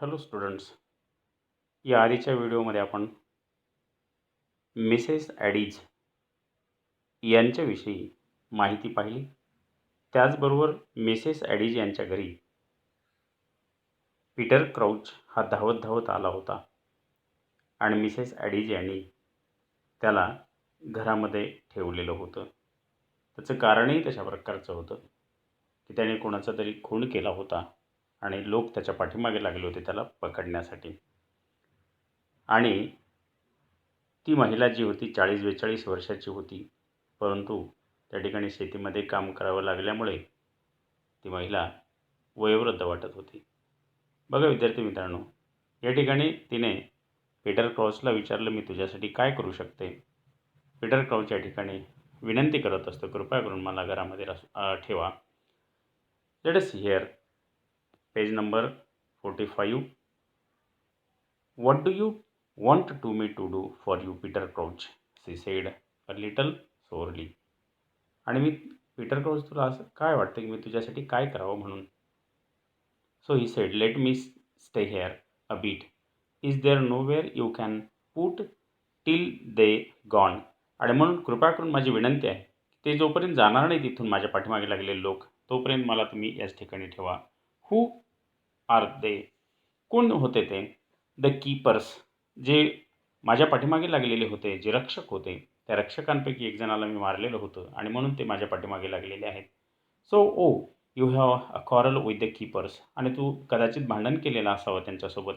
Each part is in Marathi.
Hello students. या आधीच्या व्हिडिओमध्ये आपण मिसेस ॲडीज यांच्याविषयी माहिती पाहिली. त्याचबरोबर मिसेस ॲडीज यांच्या घरी पीटर क्राउच हा धावत धावत आला होता आणि मिसेस ॲडीज यांनी त्याला घरामध्ये ठेवलेलं होतं. त्याचं कारणही तशा प्रकारचं होतं की त्याने कोणाचा तरी खून केला होता आणि लोक त्याच्या पाठीमागे लागले होते त्याला पकडण्यासाठी. आणि ती महिला जी होती 40-42 वर्षाची होती, परंतु त्या ठिकाणी शेतीमध्ये काम करावं लागल्यामुळे ती महिला वयोवृद्ध वाटत होती. बघा विद्यार्थी मित्रांनो, या ठिकाणी तिने पीटर क्राउचला विचारलं, मी तुझ्यासाठी काय करू शकते? पीटर क्राउच या ठिकाणी विनंती करत असतो, कृपया करून मला घरामध्ये ठेवा. Let us here page number 45. What do you want to me to do for you, Peter Crouch? She said a little sorely. आणि मी पीटर क्राउच, तुला असं काय वाटतं की मी तुझ्यासाठी काय करावं म्हणून? So he said, let me stay here a bit. Is there nowhere you can put till they gone? आणि म्हणून कृपा करून माझी विनंती आहे, ते जोपर्यंत जाणार नाही तिथून माझ्या पाठीमागे लागलेले लोक, तोपर्यंत मला तुम्ही याच ठिकाणी ठेवा. Who are they? कोण होते ते? द कीपर्स, जे माझ्या पाठीमागे लागलेले होते, जे रक्षक होते, त्या रक्षकांपैकी एक जणाला मी मारलेलं होतं आणि म्हणून ते माझ्या पाठीमागे लागलेले आहेत. So you have a quarrel with the keepers, आणि तू कदाचित भांडण केलेलं असावं त्यांच्यासोबत.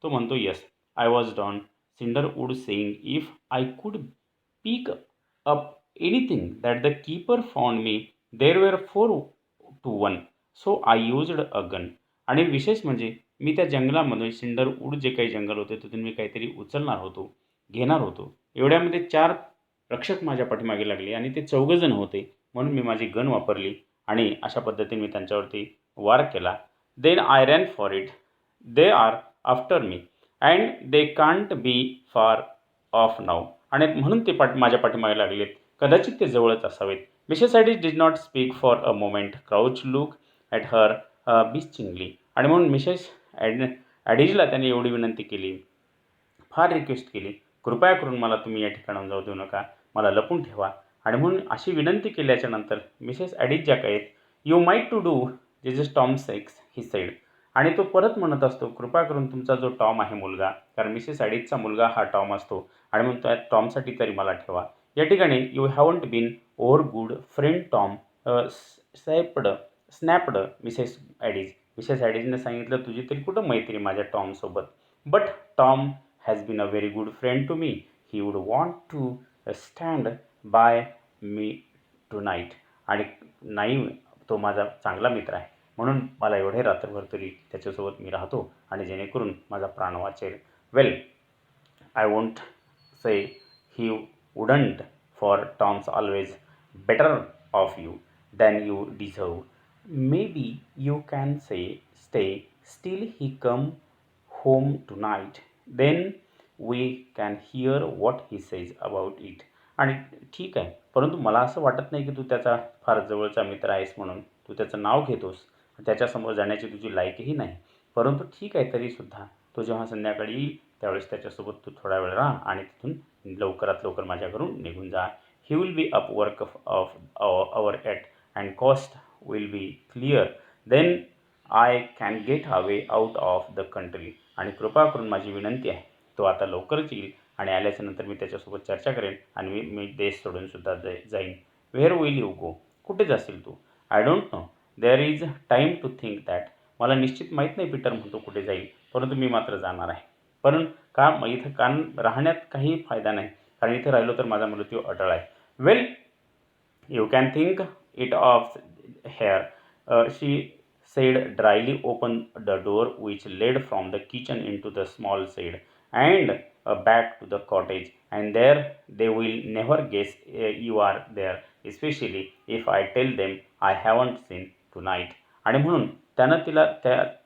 तो म्हणतो, yes, I was Don Sinderwood saying if I could pick up anything that the keeper found me, there were 4-1, so I used a gun. आणि विशेष म्हणजे मी त्या जंगलामध्ये सिंडरवूड जे काही जंगल होते तिथून मी काहीतरी उचलणार होतो, घेणार होतो. एवढ्यामध्ये 4 रक्षक माझ्या पाठीमागे लागले आणि ते 4 होते, म्हणून मी माझी गन वापरली आणि अशा पद्धतीने मी त्यांच्यावरती वार केला. Then I ran for it. They are after me and they can't be far off now. आणि म्हणून ते माझ्या पाठीमागे लागलेत, कदाचित ते जवळच असावेत. Mrs Addies did not speak for a moment. Crouch look at her beseechingly. आणि म्हणून मिसेस ॲडीजला त्याने एवढी विनंती केली, फार रिक्वेस्ट केली, कृपया करून मला तुम्ही या ठिकाणाहून जाऊ देऊ नका, मला लपून ठेवा. आणि म्हणून अशी विनंती केल्याच्या नंतर मिसेस ॲडीज ज्या काही, you might to do this is Tom sex, he said. आणि तो परत म्हणत असतो, कृपया करून तुमचा जो टॉम आहे मुलगा, कारण मिसेस ॲडीजचा मुलगा हा टॉम असतो, आणि म्हणून त्या टॉमसाठी तरी मला ठेवा. या ठिकाणी you haven't been over good friend Tom snapped Mrs Addies. Mrs ॲडीजने सांगितलं, तुझी तरी कुठं मैत्री माझ्या टॉमसोबत. But Tom has been a very good friend to me. He would want to stand by me tonight. आणि नाही, तो माझा चांगला मित्र आहे, म्हणून मला एवढे रात्रभर तरी त्याच्यासोबत मी राहतो आणि जेणेकरून माझा प्राण वाचेल. Well, I won't say he wouldn't, for Tom's always better of you than you deserve. Maybe you can say stay still he come home tonight, then we can hear what he says about it. आणि ठीक आहे, परंतु मला असं वाटत नाही की तू त्याचा फार जवळचा मित्र आहेस म्हणून तू त्याचं नाव घेतोस. त्याच्यासमोर जाण्याची तुझी लायकीही नाही. परंतु ठीक आहे, तरीसुद्धा तो जेव्हा संध्याकाळी येईल त्यावेळेस त्याच्यासोबत तू थोडा वेळ राहा आणि तिथून लवकरात लवकर माझ्या घरून निघून जा. He will be up work of our at and coast will be clear, then I can get away out of the country. आणि कृपा करून माझी विनंती आहे, तो आता लवकरच येईल आणि आल्याच्यानंतर मी त्याच्यासोबत चर्चा करेन आणि मी देश सोडूनसुद्धा जाईन. Where will you go? कुठे जाशील तू? I don't know. There is time to think that. मला निश्चित माहीत नाही पीटर म्हणतो कुठे जाईल, परंतु मी मात्र जाणार आहे. पण इथं राहण्यात काही फायदा नाही, कारण इथे राहिलो तर माझा मृत्यू अटळ आहे. Well, you can think it of here, she said dryly. Open the door which led from the kitchen into the small shed and back to the cottage, and there they will never guess you are there, especially if I tell them I haven't seen tonight. आणि म्हणून त्यानं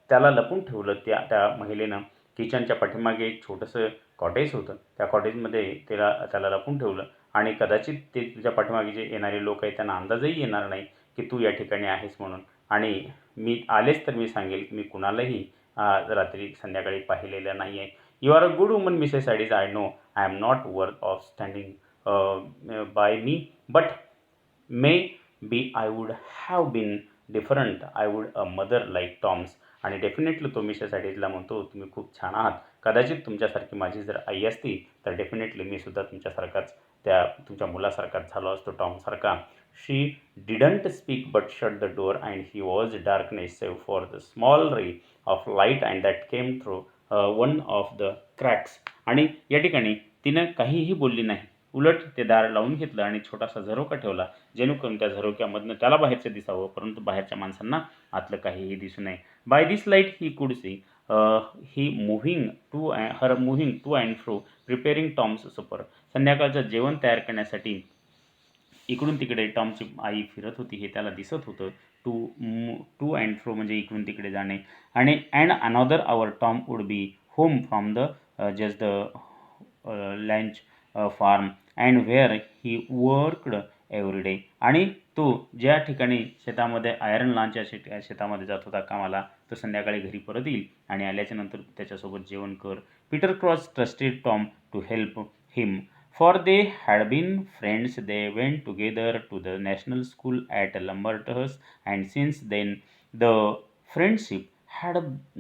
त्याला लपून ठेवलं. त्या महिलेनं किचनच्या पाठीमागे एक छोटंसं कॉटेज होतं, त्या कॉटेजमध्ये त्याला लपून ठेवलं. आणि कदाचित ते तुझ्या पाठीमागे जे येणारे लोक आहेत त्यांना अंदाजही येणार नाही की तू या ठिकाणी आहेस म्हणून. आणि मी आलेच तर मी सांगेल की मी कुणालाही आज रात्री संध्याकाळी पाहिलेलं नाही आहे. You are a good woman Mrs Addies. I know I am not worth of standing by me, but maybe I would have been different. I would a mother like Tom's. आणि डेफिनेटली तो मिसेस ॲडीजला म्हणतो, तुम्ही खूप छान आहात. कदाचित तुमच्यासारखी माझी जर आई असती तर डेफिनेटली मी सुद्धा तुमच्यासारखाच, त्या तुमच्या मुलासारखाच झालो असतो, टॉमसारखा. She didn't speak but shut the door and he was darkness save for the small ray of light and that came through one of the cracks. आणि या ठिकाणी तिनं काहीही बोलली नाही. उलट ते दार लावून घेतलं आणि छोटासा झरोका ठेवला, जेणेकरून त्या झरोक्यामधनं त्याला बाहेरचं दिसावं, परंतु बाहेरच्या माणसांना आतलं काहीही दिसू नये. By this light he could see he moving to and fro preparing Tom's supper. संध्याकाळचं जेवण तयार करण्यासाठी इकडून तिकडे टॉमची आई फिरत होती हे त्याला दिसत होतं. टू अँड फ्रो म्हणजे इकडून तिकडे जाणे. आणि and another hour Tom would be home from the just the lunch farm and where he worked every day. आणि तो ज्या ठिकाणी शेतामध्ये आयर्न लॉनच्या शेतामध्ये जात होता कामाला, तो संध्याकाळी घरी परत येईल आणि आल्याच्या नंतर त्याच्यासोबत जेवण कर. Peter Cross trusted Tom to help him. For they had been friends. They went together to the national school at Lumberhurst, and since then the friendship had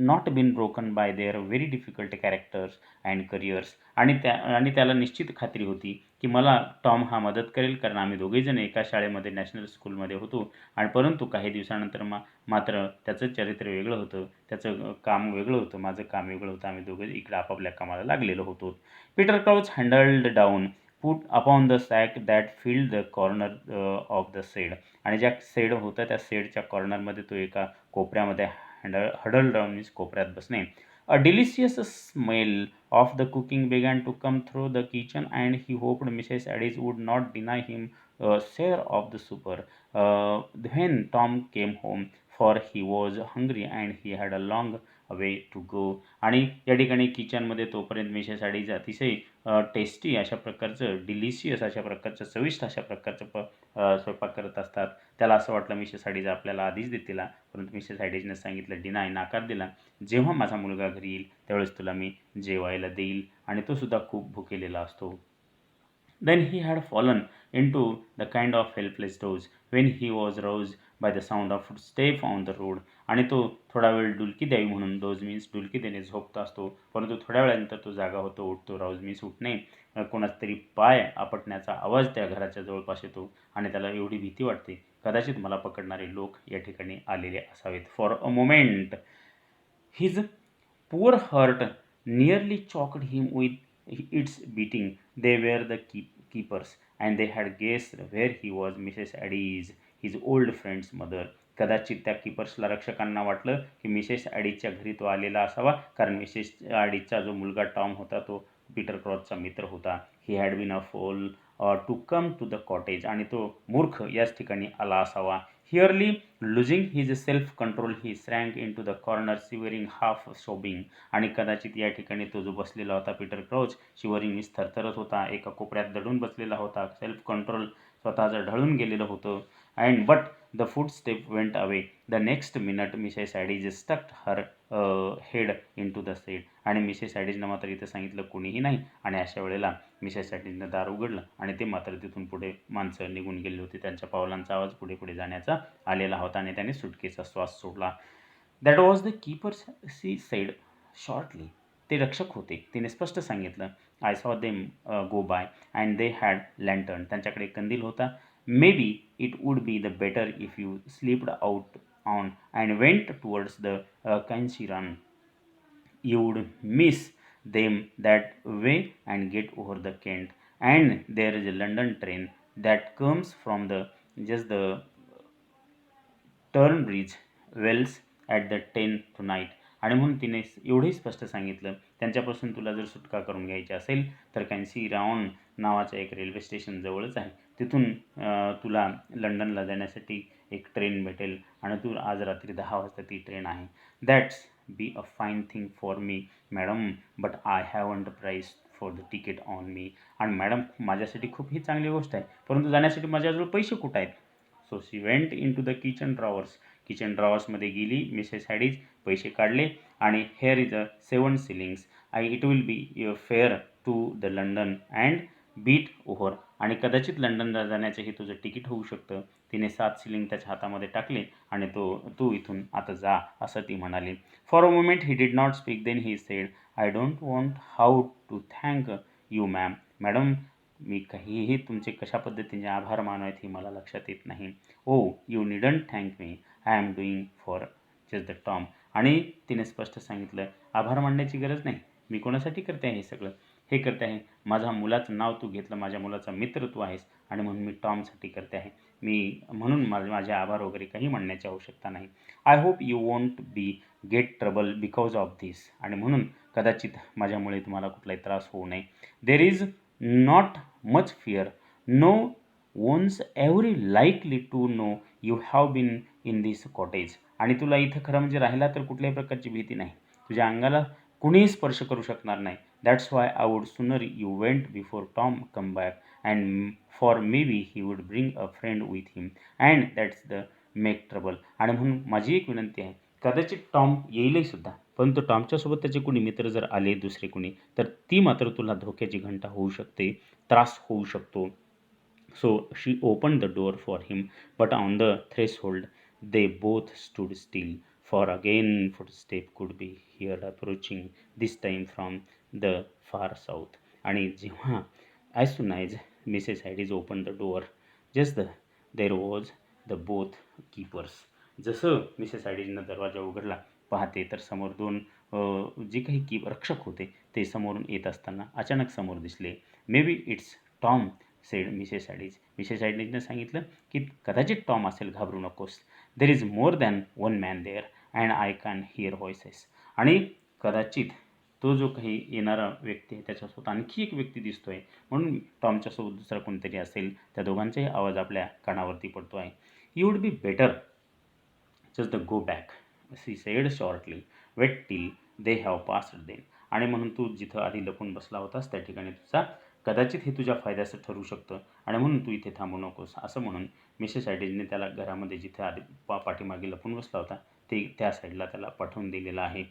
not been broken by their very difficult characters and careers. आणि त्याला निश्चित खात्री होती की मला टॉम हा मदत करेल, कारण आम्ही दोघेजण एका शाळेमध्ये नॅशनल स्कूलमध्ये होतो. आणि परंतु काही दिवसानंतर मात्र त्याचं चरित्र वेगळं होतं, त्याचं काम वेगळं होतं, माझं काम वेगळं होतं. आम्ही दोघे इकडे आपापल्या कामाला लागलेलो होतो. Peter Crouch handled down put upon the sack that filled the corner of the shed. आणि ज्या सेड होता त्या सेडच्या कॉर्नरमध्ये तो एका कोपऱ्यामध्ये हडल डाऊन मीन्स कोपऱ्यात बसणे. A delicious smell of the cooking began to come through the kitchen, and he hoped Mrs. Addis would not deny him a share of the supper when Tom came home, for he was hungry and he had a long way to go. आणि या ठिकाणी किचनमध्ये तोपर्यंत मिसेस ॲडीज अतिशय टेस्टी अशा प्रकारचं, डिलिशियस अशा प्रकारचं, चविष्ट अशा प्रकारचं स्वयंपाक करत असतात. त्याला असं वाटलं मिसेस ॲडीज आपल्याला आधीच देतील, परंतु मिसेस ॲडीजने सांगितलं, डिनाय, नकार दिला, जेव्हा माझा मुलगा घरी येईल त्यावेळेस तुला मी जेवायला देईल. आणि तो सुद्धा खूप भुकेलेला असतो. Then he had fallen into the kind of helpless doze when he was roused by the sound of footsteps on the road. आणि तो थोडा वेळ डुलकी द्यावी म्हणून, डोज मीन्स डुलकी देणे, झोपता असतो, परंतु थोड्या वेळानंतर तो जागा होतो, उठतो. राऊज मीन्स उठणे. कोणाचा तरी पाय आपटण्याचा आवाज त्या घराच्या जवळपास येतो आणि त्याला एवढी भीती वाटते, कदाचित मला पकडणारे लोक या ठिकाणी आलेले असावेत. For a moment his poor heart nearly choked him with its beating. They were the keepers, and they had guessed where he was. Mrs. Addis, his old friend's mother. कदाचित त्या कीपर्सला, रक्षकांना वाटलं की मिसेस ॲडीजच्या घरी तो आलेला असावा, कारण मिसेस ॲडीजचा जो मुलगा टॉम होता तो पीटर क्रॉसचा मित्र होता. He had been a fool to come to the cottage. आणि तो मूर्ख याच ठिकाणी आला असावा. Nearly losing his self control he shrank in to the corner shivering half sobbing. आणि कदाचित या ठिकाणी तो जो बसलेला होता पीटर क्राउच, शिवरिंग मीन्स थरथरत होता, एका कोपऱ्यात दडून बसलेला होता, सेल्फ कंट्रोल स्वतःचं ढळून गेलेलं होतं. And but the footstep went away the next minute. Mrs Addies stuck her head in to the shed. आणि मिसेस ॲडीजनं मात्र इथं सांगितलं कोणीही नाही. आणि अशा वेळेला मिसेस ॲडीजनं दार उघडलं आणि ते मात्र तिथून पुढे माणसं निघून गेली होती. त्यांच्या पावलांचा आवाज पुढे पुढे जाण्याचा आलेला होता आणि त्याने सुटकेचा श्वास सोडला. That was the keeper, she said shortly. ते रक्षक होते, तिने स्पष्ट सांगितलं. I saw them go by and they had lantern. त्यांच्याकडे कंदील होता. Maybe it would be the better if you slipped out on and went towards the Cansey run. You would miss them that way and get over the Kent. And there is a London train that comes from just the Turnbridge Wells at the 10 tonight. आणि म्हणून तिने एवढंही स्पष्ट सांगितलं, त्यांच्यापासून तुला जर सुटका करून घ्यायची असेल तर कॅन्सी राऊंड नावाचं एक रेल्वे स्टेशन जवळच आहे, तिथून तुला लंडनला जाण्यासाठी एक ट्रेन भेटेल आणि तू आज रात्री 10 वाजता ती ट्रेन आहे. That's be a fine thing for me madam, but I haven't price for the ticket on me. आणि मॅडम, माझ्यासाठी खूप ही चांगली गोष्ट आहे, परंतु जाण्यासाठी माझ्याजवळ पैसे कुठं आहेत? So she went in to the kitchen drawers. Kitchen ड्रॉवर्समध्ये गेली मिसेस हॅडीज, पैसे काढले आणि here is a 7 shillings. It will be fare to the London and beat over. आणि कदाचित लंडनला जाण्याचं हे तुझं तिकीट होऊ शकतं. तिने 7 शिलिंग त्याच्या हातामध्ये टाकले आणि तू इथून आता जा, असं ती म्हणाली. For a moment he did not speak. Then he said, I don't want how to thank you ma'am. Madam, मी काहीही तुमचे कशा पद्धतीने आभार मानावेत हे मला लक्षात येत नाही. Oh you needn't thank me, I am doing for just the Tom. आणि तिने स्पष्ट सांगितलं, आभार मानण्याची गरज नाही. मी कोणासाठी करते आहे हे सगळं? हे करते आहे, माझ्या मुलाचं नाव तू घेतलं, माझ्या मुलाचा मित्र तू आहेस आणि म्हणून मी टॉमसाठी करते आहे. म्हणून माझे आभार वगैरे काही म्हणण्याची आवश्यकता नाही. I hope you won't be get trouble because of this. आणि म्हणून कदाचित माझ्यामुळे तुम्हाला कुठलाही त्रास होऊ नये. There is not much fear. No one's every likely to know you have been in this cottage. आणि तुला इथं खरं म्हणजे राहिला तर कुठल्याही प्रकारची भीती नाही. तुझ्या अंगाला कुणीही स्पर्श करू शकणार नाही. That's why I would sooner you went before Tom come back and for may be he would bring a friend with him and that's the make trouble. आणि म्हणून माझी एक विनंती आहे, कदाचित टॉम येईलही सुद्धा, परंतु टॉमच्यासोबत त्याचे कुणी मित्र जर आले दुसरे कुणी, तर ती मात्र तुला धोक्याची घंटा होऊ शकते, त्रास होऊ शकतो. So she opened the door for him, but on the threshold they both stood still, for again footstep could be heard approaching, this time from the far south. आणि जेव्हा as soon as Mrs. Hadis opened the door, there was the both keepers. जसं मिसेस हॅडीजनं दरवाजा उघडला, पाहते तर समोर दोन जे काही रक्षक होते ते समोरून येत असताना अचानक समोर दिसले. Maybe it's Tom, said Mrs Haddies. Mrs हॅडीजने सांगितलं की कदाचित टॉम असेल, घाबरू नकोस. There is more than one man there and I can hear voices. आणि कदाचित तो जो काही येणारा व्यक्ती आहे त्याच्यासोबत आणखी एक व्यक्ती दिसतोय, म्हणून टॉमच्यासोबत दुसरा कोणतरी असेल. त्या दोघांचाही आवाज आपल्या कानावरती पडतो आहे. You would be better just go back, she said shortly. Wait till they have passed then. आणि म्हणून तू जिथं आधी लपून बसला होतास त्या ठिकाणी तुझा कदाचित हे तुझ्या फायद्याचं ठरू शकतं आणि म्हणून तू इथे थांबू नकोस, असं म्हणून मिसेस हॅडीजने त्याला घरामध्ये जिथे आधी पाठीमागे लपून बसला होता ते त्या साईडला त्याला पाठवून दिलेलं आहे.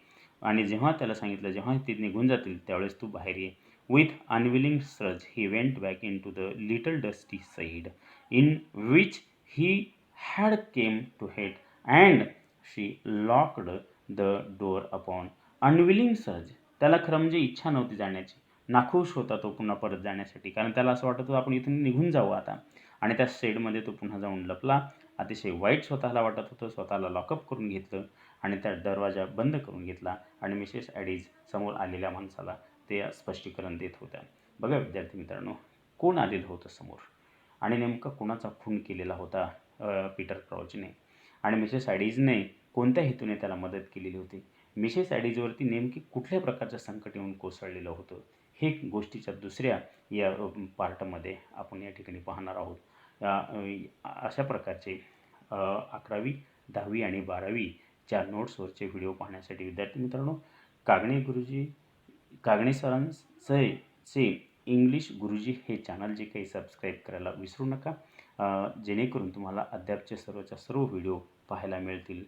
आणि जेव्हा त्याला सांगितलं, जेव्हा ते निघून जातील त्यावेळेस तू बाहेर ये. With unwilling strides he went back in to the little dusty side in which he had came to hate and she locked the door upon. Unwilling surge, त्याला खरं म्हणजे इच्छा नव्हती जाण्याची, नाखुश होता तो पुन्हा परत जाण्यासाठी, कारण त्याला असं वाटत होतं आपण इथून निघून जाऊ आता. आणि त्या शेडमध्ये तो पुन्हा जाऊन लपला. अतिशय वाईट स्वतःला वाटत होतं, स्वतःला लॉकअप करून घेतलं आणि त्या दरवाजा बंद करून घेतला आणि मिसेस ॲडीज समोर आलेल्या माणसाला ते स्पष्टीकरण देत होत्या. बघा विद्यार्थी मित्रांनो, कोण आलेलं होतं समोर आणि नेमका कोणाचा खून केलेला होता पीटर क्राउचने आणि मिसेस ॲडीजने कोणत्या हेतूने त्याला मदत केलेली होती. मिसेस ॲडीजवरती नेमकी कुठल्या प्रकारचं संकट येऊन कोसळलेलं होतं, हे गोष्टीच्या दुसऱ्या या पार्टमध्ये आपण या ठिकाणी पाहणार आहोत. अशा प्रकारचे 11वी 10वी आणि 12वीच्या नोट्सवरचे व्हिडिओ पाहण्यासाठी विद्यार्थी मित्रांनो, कागणे सरांचे इंग्लिश गुरुजी हे चॅनल जे काही सबस्क्राईब करायला विसरू नका, जेणेकरून तुम्हाला अद्यापचे सर्वच्या सर्व व्हिडिओ पाहायला मिळतील.